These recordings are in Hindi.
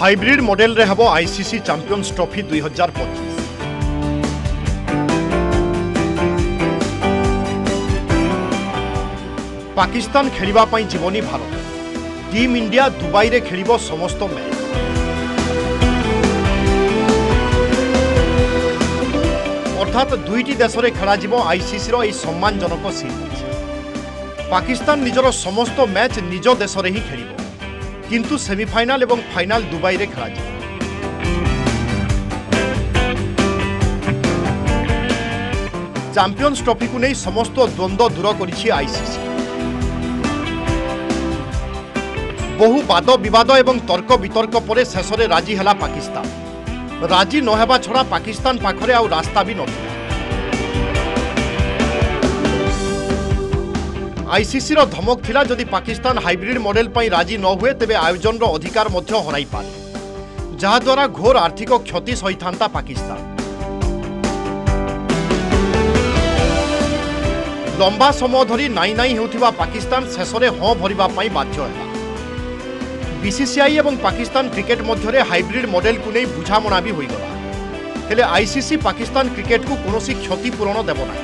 हाइब्रिड मॉडल रे हबो आईसीसी चैंपियंस ट्रॉफी 2025। पाकिस्तान खेलिबा पई जीवनी भारत। टीम इंडिया दुबई रे खेलिबो समस्त मैच। अर्थात दुईटी देश रे खेला जीवो आईसीसी रो ए सम्मानजनक सीरीज। पाकिस्तान निजर समस्त मैच निज देश रे ही खेलिबो, किंतु सेमीफाइनाल एवं फाइनाल दुबई रे खेला जीवो। चैंपियंस ट्रॉफी को नहीं समस्त द्वंद्व दूर करिछि आईसीसी। बहु वाद विवाद एवं तर्क वितर्क पर शेष में राजी है पाकिस्तान। राजी नहेबा छड़ा पाकिस्तान पाखरे आउ रास्ता भी नथिला। आईसीसी रो धमक थिला जदि पाकिस्तान हाइब्रिड मॉडल पई राजी न हुए तेबे आयोजन रो अधिकार मध्य हराई पारे, जहा द्वारा घोर आर्थिक क्षति सही थांता पाकिस्तान। लंबा समय धरी नाई नाई हेउथिबा पाकिस्तान शेष में हाँ भरिबा पई बाध्य है। बीसीसीआई एवं पाकिस्तान क्रिकेट मध्य हाइब्रिड मॉडल को नहीं बुझामणा भी होईगला, हेले आईसीसी पाकिस्तान क्रिकेट को कौनसी क्षतिपूरण देव ना।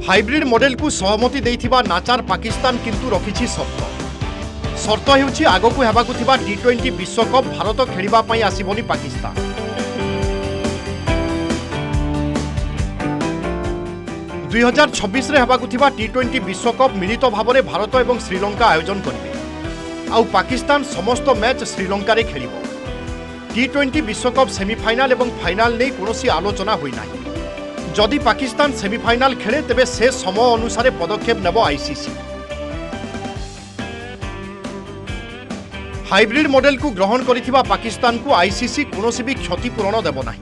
हाइब्रिड मॉडल को सहमति देइथिबा नाचार पाकिस्तान किंतु रखिछि शर्त हेउछि आगकु हेबाकु थिबा टी20 विश्वकप भारत खेलिबा पई आसीबोनी पाकिस्तान। दुई 2026 रे हेबाकु थिबा टी20 विश्वकप मिलित भाव में भारत एवं श्रीलंका आयोजन करिवे। आउ पाकिस्तान समस्त मैच श्रीलंका रे खेलिबो। टी20 विश्वकप सेमीफाइनाल एवं फाइनाल नहीं कौनसी आलोचना होई नाही। जदि पाकिस्तान सेमीफाइनाल खेले तेबे से समय अनुसार पदक्षेप नेबो आईसीसी। हाइब्रिड मॉडल को ग्रहण करिथिबा पाकिस्तान को आईसीसी कौनसी भी क्षतिपूरण देबो नाही।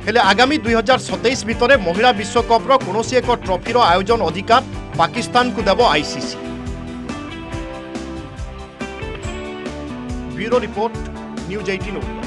हेले आगामी 2027 भितर महिला विश्वकप रो कौनसी एक ट्रॉफी रो आयोजन अधिकार पाकिस्तान को देबो आईसीसी। Bureau report, news 18।